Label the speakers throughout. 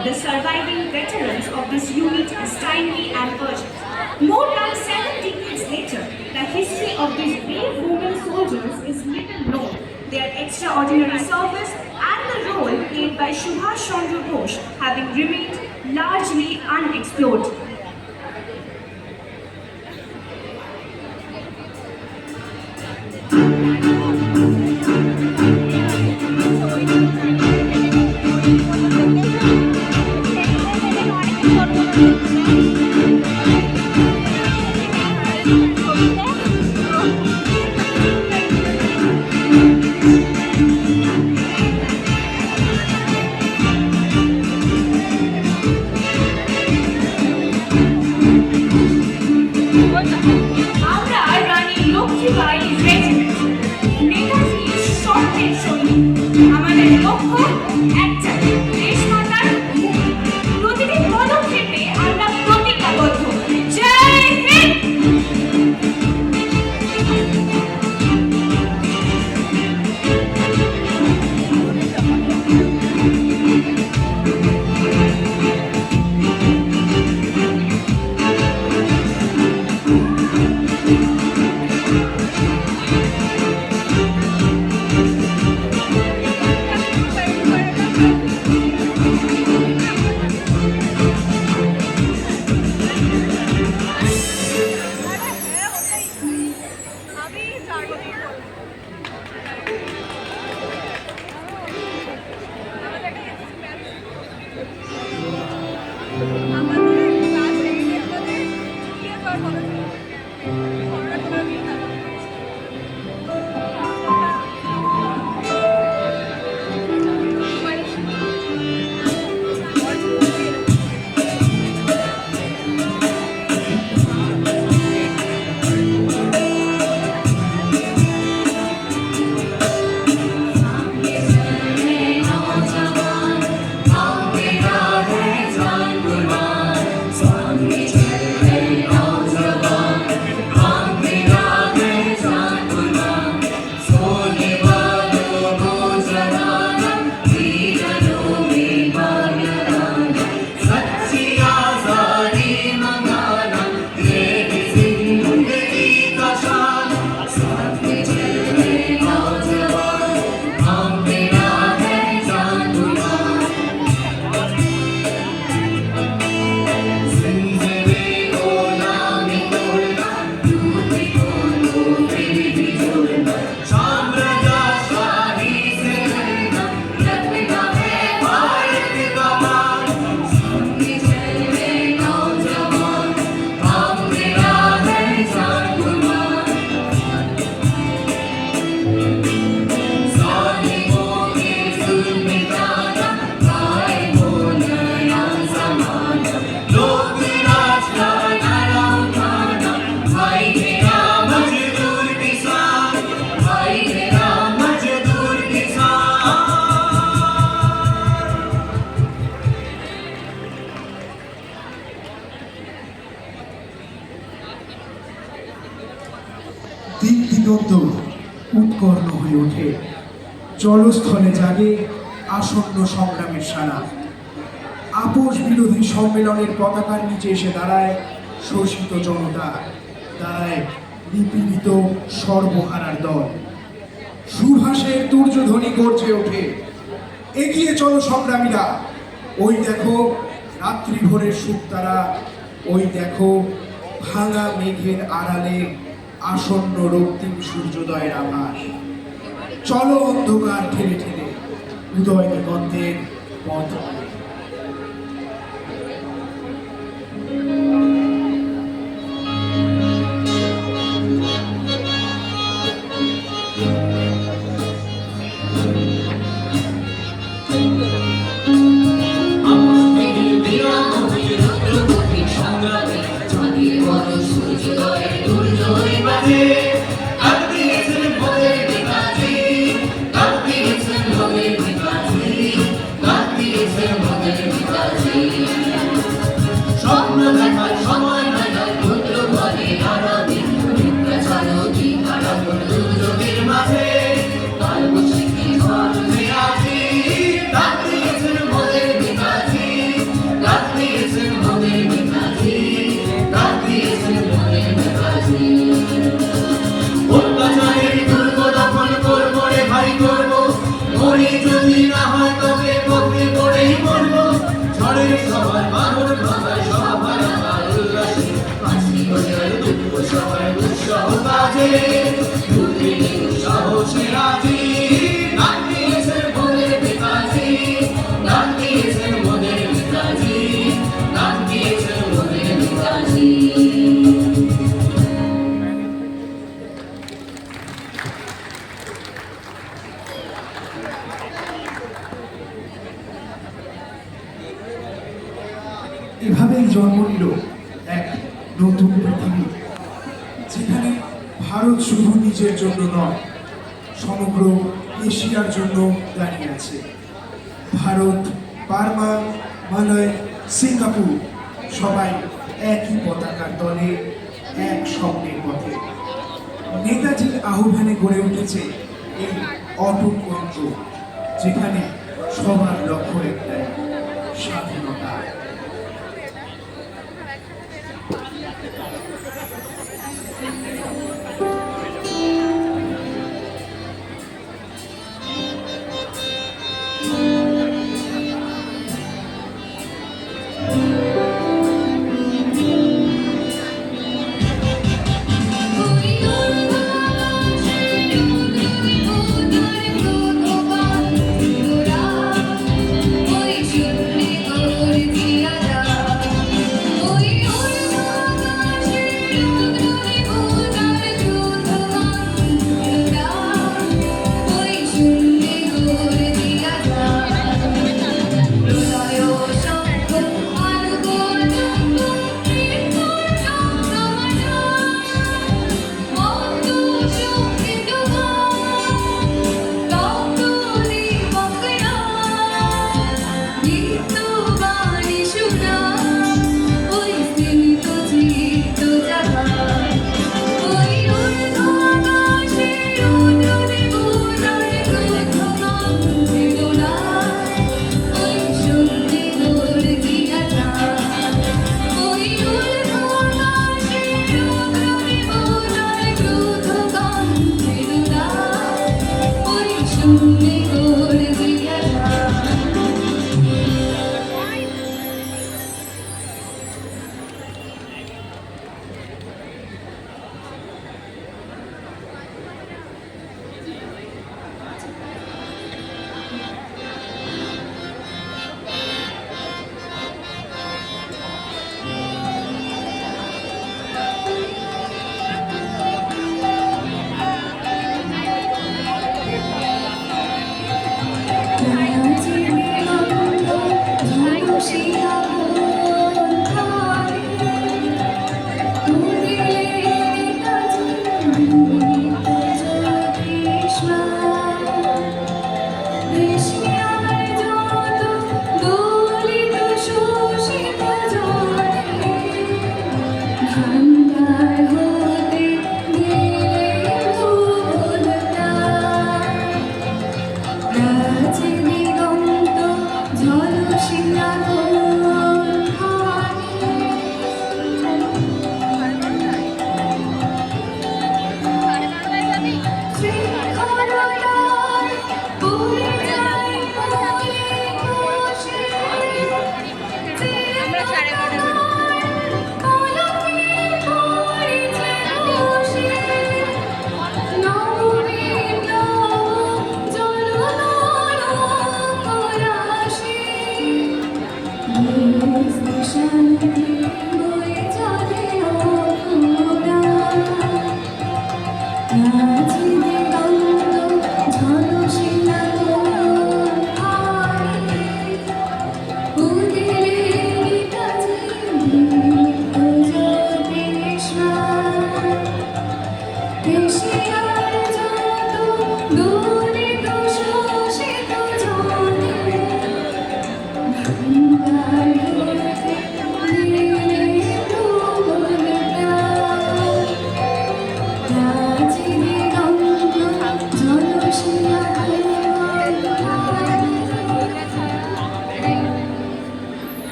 Speaker 1: of the surviving veterans of this unit is timely and urgent. More than 7 decades later, the history of these brave women soldiers is little known. Their extraordinary service and the role played by Subhash Chandra Bose having remained largely unexplored. আমরা রানী Lakshmibai regiment নেতাজির স্বপ্নের সৈনিক। আমাদের লক্ষ্য একটাই, দেশমাতার মুক্তি। প্রতিটি পদক্ষেপে আমরা প্রতিজ্ঞাবদ্ধ। জয় হিন্দ।
Speaker 2: দিগন্ত উৎকর্ণ হয়ে ওঠে, জলস্থলে জাগে আসন্ন সংগ্রামের সারা। আপোষ বিরোধী সম্মেলনের পতাকার নিচে এসে দাঁড়ায় শোষিত জনতা, দাঁড়ায় নিপীড়িত সর্বহারার দল। সুভাষের তুর্যধ্বনি গর্জে ওঠে, এগিয়ে চলো সংগ্রামীরা। ওই দেখো রাত্রি ভোরের শুকতারা, ওই দেখো ভাঙা মেঘের আড়ালে আসন্ন রক্তিম সূর্যোদয়ের আভাস। চলো অন্ধকার ঠেলে ঠেলে উদয় দিগন্তের পথ। এভাবেই জন্ম নিল এক নতুন পৃথিবী, যেখানে ভারত শুধু নিজের জন্য নয়, সমগ্র এশিয়ার জন্য দাঁড়িয়ে আছে। ভারত, বার্মা, মালয়, সিঙ্গাপুর সবাই একই পতাকার তলে, এক স্বপ্নের পথে। নেতাজির আহ্বানে গড়ে উঠেছে এই অটুট ঐক্য, যেখানে সবার লক্ষ্য একটাই, স্বাধীনতা।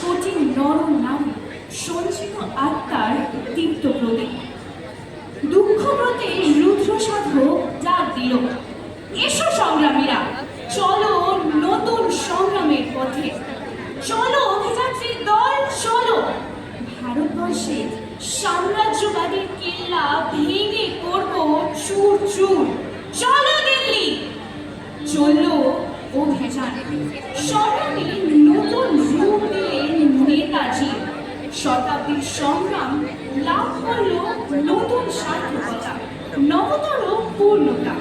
Speaker 1: কোটি নর নারী সঞ্চিত আত্মার দীপ্ত প্রতীক। দুঃখব্রতে রুদ্র সাধক ডাক দিল, এসো সংগ্রামীরা, চলো নতুন সংগ্রামের পথে, চলো অভিযাত্রীর দল, চলো ভারতবর্ষের সাম্রাজ্যবাদীর কেল্লা ভেঙে করব চুর চুর, চলো দিল্লি। চলল অভিযান, সংগ্রামী নতুন রূপ দিলেন নেতাজি। শতাব্দীর সংগ্রাম লাভ করল নতুন সার্থকতা। নবতর পূর্ণতা।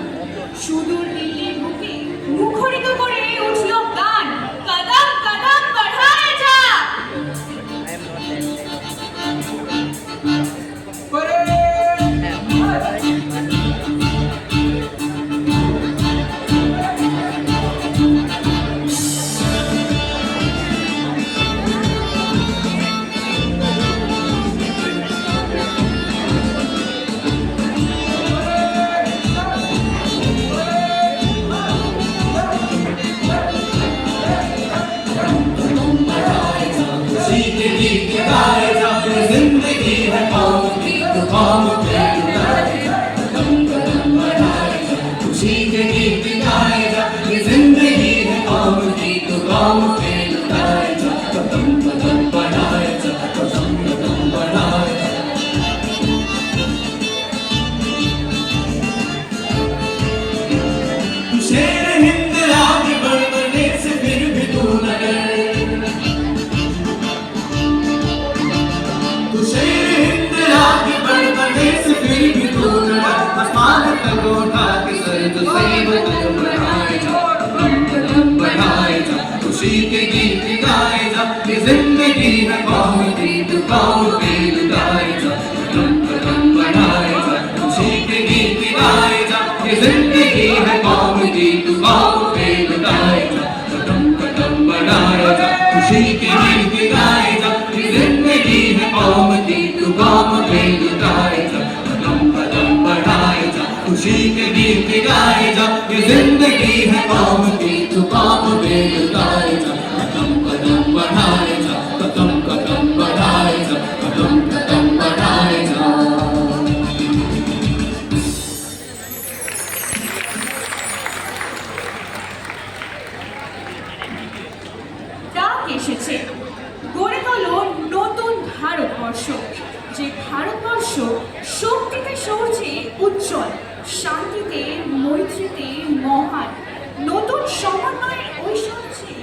Speaker 1: সুদূর দিল্লির বুকে মুখরিত করে উঠল গান, কদম কদম बढ़ाए जा।
Speaker 3: जिंदगी है कौम की तो कौम पे लुटाए जा, कदम कदम बढ़ाए जा, खुशी के गीत गाए जा। ये जिंदगी है कौम की तो कौम पे लुटाए जा, कदम कदम बढ़ाए जा, कदम कदम बढ़ाए जा। तू शेर हिंद आगे बढ़ने से फिर भी तू न डर, तू शेर हिंद आगे बढ़ने से फिर भी तू न डर। आसमान तक उठा के सर तो सही कदम बढ़ाए जा, कदम बढ़ाए जा, खुशी के गीत गाए जा। ये जिंदगी है कौम की तो कौम पे लुटाए जा, कदम कदम बढ़ाए जा, खुशी के गीत गाए जा। ये जिंदगी है कौम की तो कौम पे लुटाए जा, कदम कदम बढ़ाए जा, खुशी के गीत गाए जा। ये जिंदगी है कौम की तो कौम पे लुटाए जा, कदम कदम बढ़ाए जा, खुशी के गीत गाए जा। ये जिंदगी है कौम की तो कौम पे लुटाए जा, कदम कदम बढ़ाए जा, कदम कदम बढ़ाए जा, कदम कदम बढ़ाए जा।
Speaker 1: ডাক এসেছে, গড়ে তোলো নতুন ভারতবর্ষ, যে ভারতবর্ষ শক্তিতে শৌর্যে উজ্জ্বল, শান্তিতে মৈত্রীতে মহান, নতুন সমন্বয়ের ঐশ্বর্যে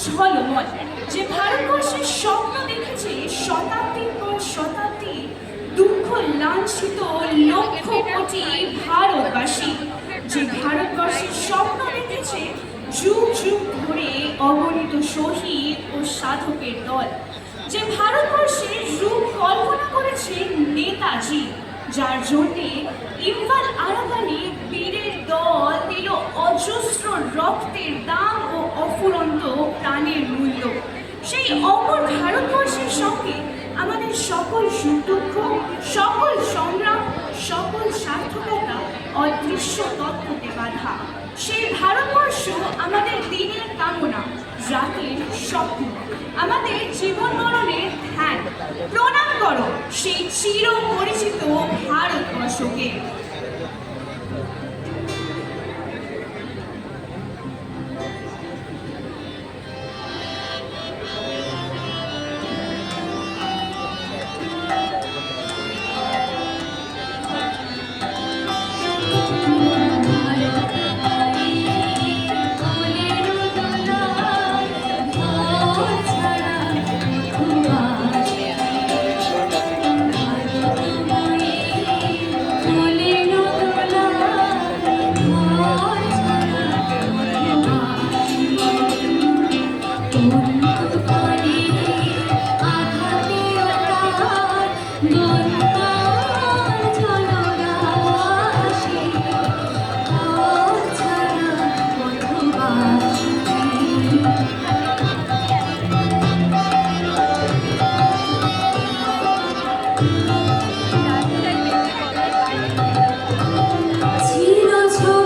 Speaker 1: ঝলমল, যে ভারতবর্ষের স্বপ্ন দেখেছে শতাব্দীর পর শতাব্দী, দুঃখ লাঞ্ছিত লক্ষ কোটি ভারতবাসী, যে ভারতবর্ষের স্বপ্ন দেখেছে যুগ যুগ ধরে অগণিত শহীদ ও সাধকের দল, যে ভারতবর্ষের রূপ কল্পনা করেছে নেতাজি, যার জন্যে ইম্ফল আরাকানে বীরের দল দিল অজস্র রক্তের দাম ও অফুরন্ত প্রাণের মূল্য। সেই অমর ভারতবর্ষের সঙ্গে আমাদের সকল সুখ দুঃখ, সকল সংগ্রাম, সকল সার্থকতা অদৃশ্য তত্ত্বতে বাঁধা। সেই ভারতবর্ষ আমাদের দিনের কামনা, রাতের স্বপ্ন, আমাদের জীবন মরণের ধ্যান। প্রণাম করো সেই চির পরিচিত ভারতবর্ষকে।
Speaker 4: ভাষী ভাষী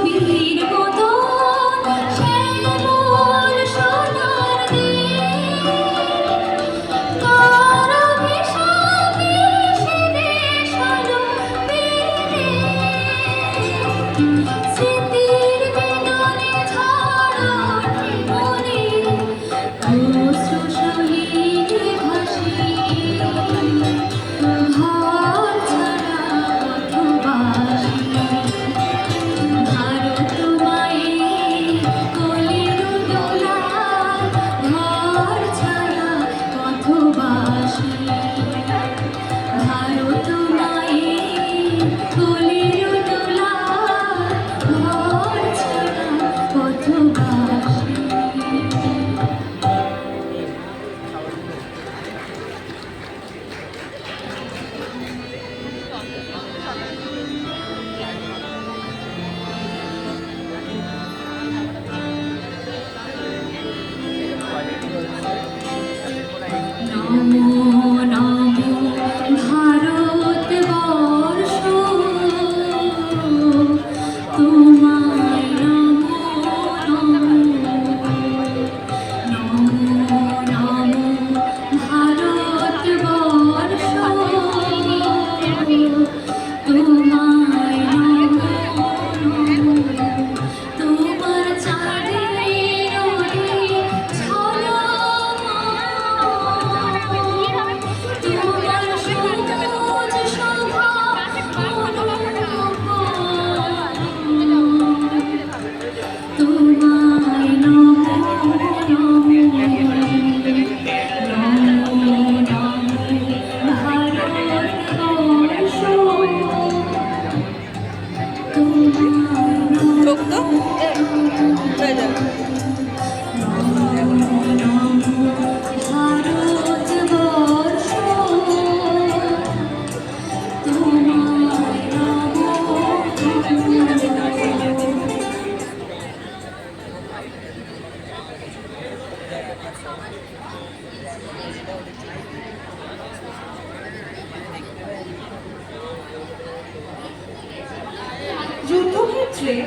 Speaker 1: শ্রেয়,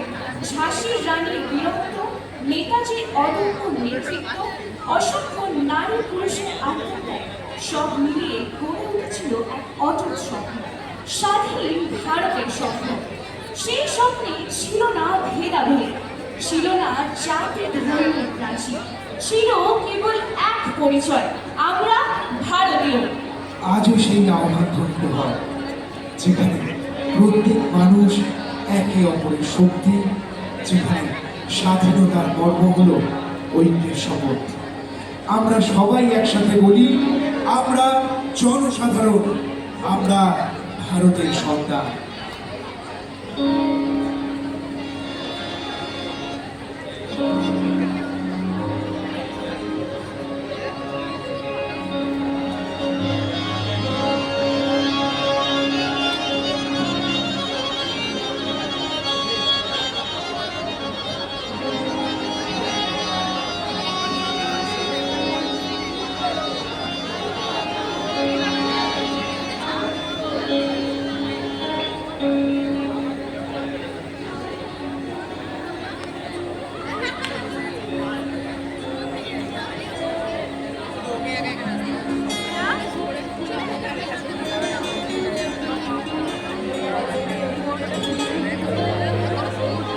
Speaker 1: ঝাঁসির রানীর বীরত্ব, নেতাজির অদম্য নেতৃত্ব, অসংখ্য নারী পুরুষের আত্মত্যাগ সব মিলিয়ে গড়ে উঠেছিল এক অটুট স্বপ্ন, স্বাধীন ভারতের স্বপ্ন। সেই স্বপ্নে ছিল না ভেদাভেদ, ছিল না জাতি ধর্মের প্রাচীর, ছিল কেবল এক পরিচয়, আমরা ভারতীয়।
Speaker 2: আজও সেই আহ্বান ধ্বনিত হয়, যেখানে প্রত্যেক মানুষ একে অপরের শক্তি, যেখানে স্বাধীনতার মর্ম হল ঐক্যের শপথ। আমরা সবাই একসাথে বলি, আমরা জনসাধারণ, আমরা ভারতের সন্তান।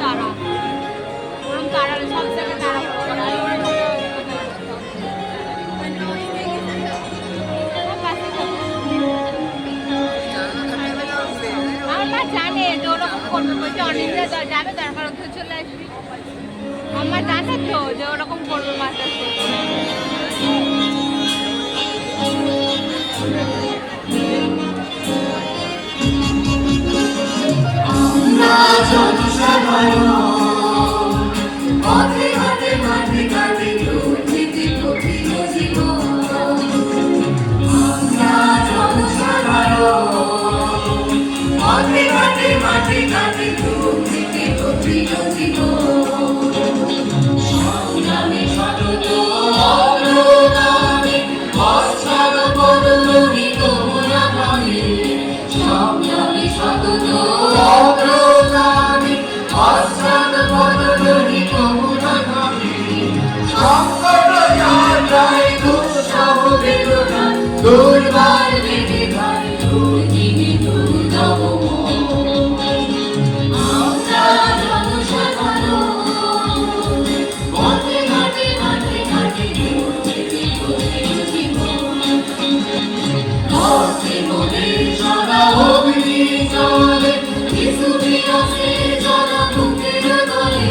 Speaker 4: তারা हम तारा सब जगह तारा আমরা জানে যে ওরকম করবে বলছে অনেকটা যাবে দরকার ওকে চলে আসবি আমার জানে তো যে ওরকম করবে মাস্টার
Speaker 3: দুর্বার বেঁধে ভাই দুর্দিনে দুর্দম আমরা জনসাধারণ পথে ঘাটে মাঠে ঘাটে ঘুরতে জীবন ভক্তি মনে সদা অগ্নি চলে কিছুটি আছে যারা মুখের তলে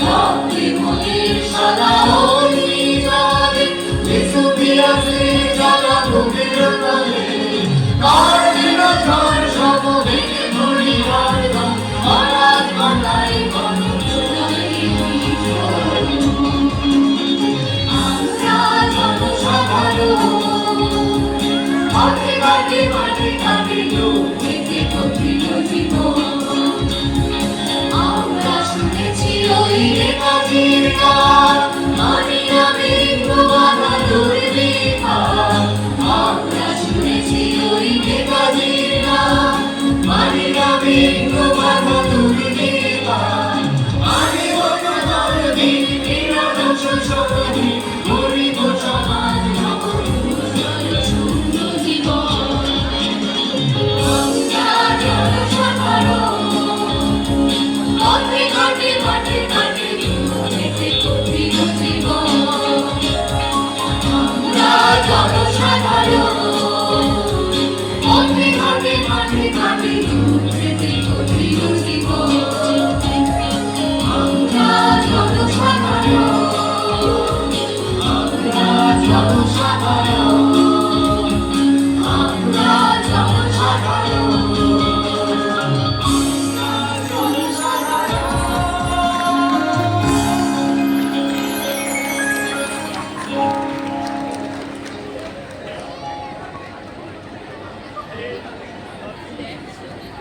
Speaker 3: ভক্তি মনে সদা অগ্নি চলে কিছুটি আছে যারা মুখের তলে কার দিন ঝড় সব ভেঙে ধরি হরদম হঠাৎ মাথায় গণ আমরা জনসাধারণ মাঠে ঘাটে মাঠে ঘাটে লোকে কঠিন জীবন আমরা শুনেছি ওই নেতাজির গান মানি আমি বাধা দুর্বি আমরা শুনেছি ওই নেতাজির গান মানি আমি বাধা দুর্বি মানি বন্য দলবি নিরাদর্শ শক্তি গরিব সমাজ শূন্য জীবন আমরা জনসাধারণ পথে ঘাটে মাঠে ঘাটে ঘুরতে কঠিন জীবন আমরা জনসাধারণ পথে ঘাটে মাঠে ঘাটে ঘুরতে কঠিন জীবন আমরা জনসাধারণ আমরা জনসাধারণ